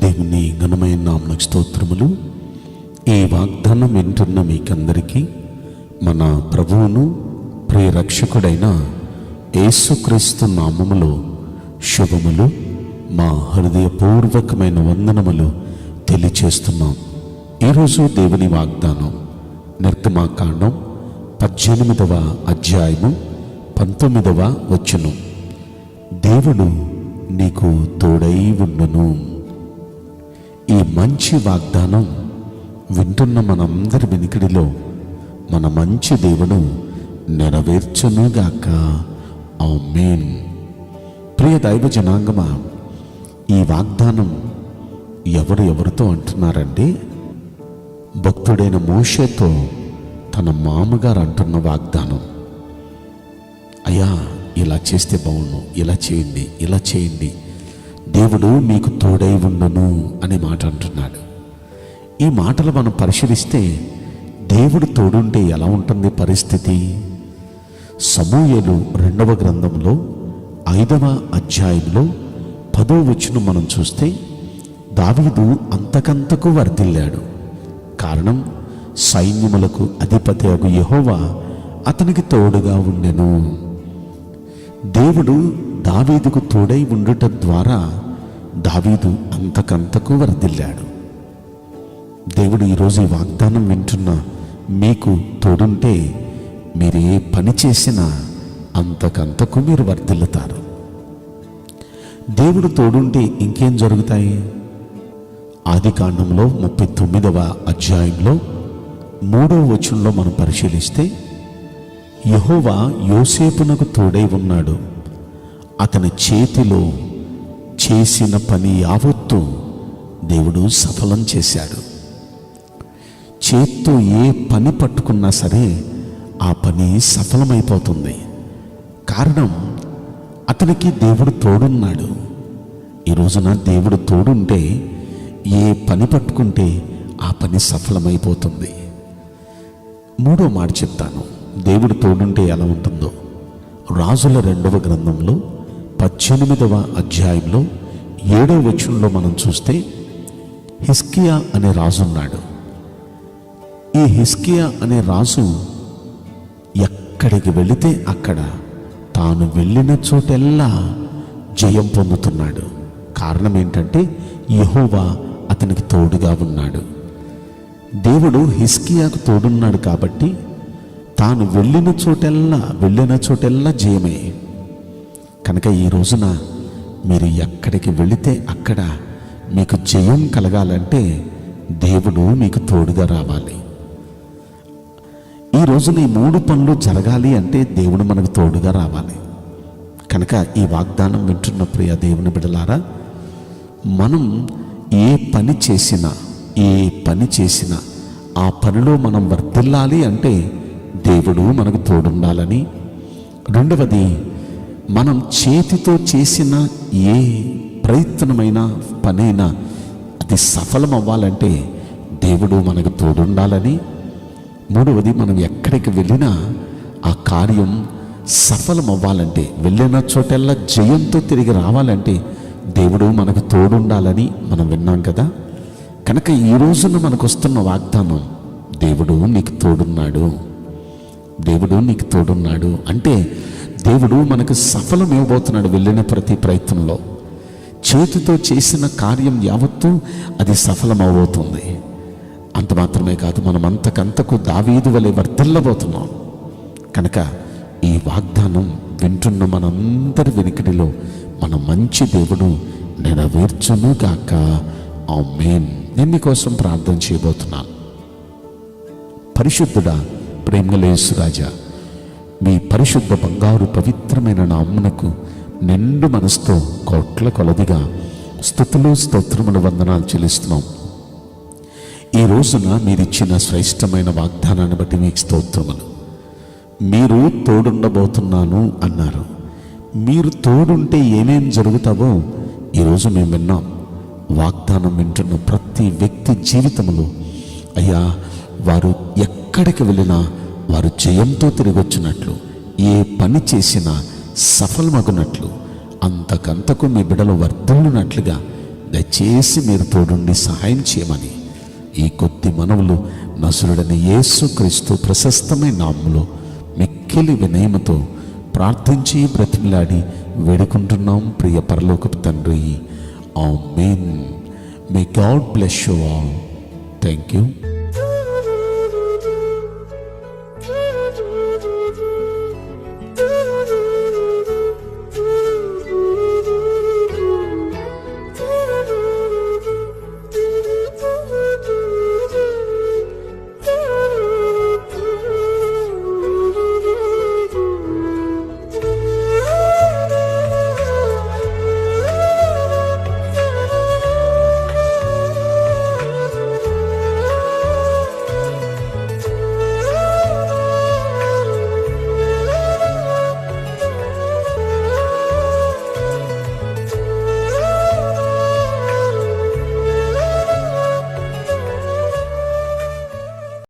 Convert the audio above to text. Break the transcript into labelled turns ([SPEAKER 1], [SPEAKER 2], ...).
[SPEAKER 1] దేవుని ఘనమైన నామమునకు స్తోత్రములు. ఈ వాగ్దానం వింటున్న మీకందరికీ మన ప్రభువును ప్రియ రక్షకుడైన యేసుక్రీస్తు నామములో శుభములు, మా హృదయపూర్వకమైన వందనములు తెలియచేస్తున్నాం. ఈరోజు దేవుని వాగ్దానం నిర్గమాకాండం 18వ అధ్యాయము 19వ వచనం. దేవుడు నీకు తోడై ఉండును. ఈ మంచి వాగ్దానం వింటున్న మనందరి వినికిడిలో మన మంచి దేవుడు నెరవేర్చునుగాక. ఆమేన్. ప్రియ దైవ జనాంగమా, ఈ వాగ్దానం ఎవరితో అంటున్నారండి? భక్తుడైన మోషేతో తన మామగారు అంటున్న వాగ్దానం. అయ్యా, ఇలా చేస్తే బాగుండు, ఇలా చేయండి, దేవుడు మీకు తోడై ఉండును అనే మాట అంటున్నాడు. ఈ మాటలు మనం పరిశీలిస్తే దేవుడు తోడుంటే ఎలా ఉంటుంది పరిస్థితి? సమూయేలు 2వ గ్రంథంలో 5వ అధ్యాయంలో 10వ వచనం మనం చూస్తే దావీదు అంతకంతకు వర్ధిల్లాడు. కారణం, సైన్యములకు అధిపతియగు యెహోవా అతనికి తోడుగా ఉండెను. దేవుడు దావీదుకు తోడై ఉండుట ద్వారా దావీదు అంతకంతకు వర్ధిల్లాడు. దేవుడు ఈరోజు ఈ వాగ్దానం వింటున్న మీకు తోడుంటే మీరు ఏ పని చేసినా అంతకంతకు మీరు వర్ధిల్లుతారు. దేవుడు తోడుంటే ఇంకేం జరుగుతాయి? ఆదికాండంలో 39వ అధ్యాయంలో 3వ వచనంలో మనం పరిశీలిస్తే యెహోవా యోసేపునకు తోడై ఉన్నాడు, అతని చేతిలో చేసిన పని యావత్తు దేవుడు సఫలం చేశాడు. చేత్తో ఏ పని పట్టుకున్నా సరే ఆ పని సఫలమైపోతుంది. కారణం, అతనికి దేవుడు తోడున్నాడు. ఈ రోజున దేవుడు తోడుంటే ఏ పని పట్టుకుంటే ఆ పని సఫలమైపోతుంది. 3వ మాట చెప్తాను, దేవుడు తోడుంటే ఎలా ఉంటుందో. రాజుల 2వ గ్రంథంలో 18వ అధ్యాయంలో 7వ వచనంలో మనం చూస్తే హిజ్కియా అనే రాజు ఉన్నాడు. ఈ హిజ్కియా అనే రాజు ఎక్కడికి వెళితే అక్కడ తాను వెళ్ళిన చోటెల్లా జయం పొందుతున్నాడు. కారణం ఏంటంటే యెహోవా అతనికి తోడుగా ఉన్నాడు. దేవుడు హిజ్కియాకు తోడున్నాడు కాబట్టి తాను వెళ్ళిన చోటెల్లా జయమే. కనుక ఈ రోజున మీరు ఎక్కడికి వెళితే అక్కడ మీకు జయం కలగాలంటే దేవుడు మీకు తోడుగా రావాలి. ఈ రోజున ఈ 3 పనులు జరగాలి అంటే దేవుడు మనకు తోడుగా రావాలి. కనుక ఈ వాగ్దానం వింటున్న ప్రియ దేవుని బిడ్డలారా, మనం ఏ పని చేసినా ఆ పనిలో మనం వర్ధిల్లాలి అంటే దేవుడు మనకు తోడుండాలని. రెండవది, మనం చేతితో చేసిన ఏ ప్రయత్నమైన పనైనా అది సఫలం అవ్వాలంటే దేవుడు మనకు తోడుండాలని. మూడవది, మనం ఎక్కడికి వెళ్ళినా ఆ కార్యం సఫలం అవ్వాలంటే, వెళ్ళిన చోటెల్లా జయంతో తిరిగి రావాలంటే దేవుడు మనకు తోడుండాలని మనం విన్నాం కదా. కనుక ఈ రోజున మనకు వస్తున్న వాగ్దానం, దేవుడు నీకు తోడున్నాడు. దేవుడు నీకు తోడున్నాడు అంటే దేవుడు మనకు సఫలం ఇవ్వబోతున్నాడు. వెళ్ళిన ప్రతి ప్రయత్నంలో చేతితో చేసిన కార్యం యావత్తూ అది సఫలం అవబోతుంది. అంత మాత్రమే కాదు, మనం అంతకంతకు దావీదు వలె వర్ధిల్లబోతున్నాం. కనుక ఈ వాగ్దానం వింటున్న మనందరి వెనుకడిలో మన మంచి దేవుడు నెరవేర్చునుగాక. ఆమేన్. నేను మీకోసం ప్రార్థన చేయబోతున్నాను. పరిశుద్ధుడా, ప్రేమగల యేసు రాజా, మీ పరిశుద్ధ బంగారు పవిత్రమైన నామమునకు నిండు మనసుతో కోట్ల కొలదిగా స్తుతులు స్తోత్రములు వందనాలు చెల్లిస్తున్నాం. ఈ రోజున మీరిచ్చిన శ్రేష్టమైన వాగ్దానాన్ని బట్టి మీకు స్తోత్రములు. మీరు తోడుండబోతున్నాను అన్నారు. మీరు తోడుంటే ఏమేం జరుగుతావో ఈరోజు మేము విన్నాం. వాగ్దానం వింటున్న ప్రతి వ్యక్తి జీవితంలో అయ్యా, వారు ఎక్కడికి వెళ్ళినా వారు జయంతో తిరిగి వచ్చినట్లు, ఏ పని చేసినా సఫలమగునట్లు, అంతకంతకు మీ బిడ్డలు వర్ధిల్లునట్లుగా దయచేసి మీరు తోడుండి సహాయం చేయమని ఈ కొద్ది మనవులు నసురుడైన యేసుక్రీస్తు ప్రశస్తమైన నామములో మిక్కిలి వినయముతో ప్రార్థించి బ్రతిమలాడి వేడుకుంటున్నాం ప్రియ పరలోకపు తండ్రి. Amen. May God bless you all. Thank you.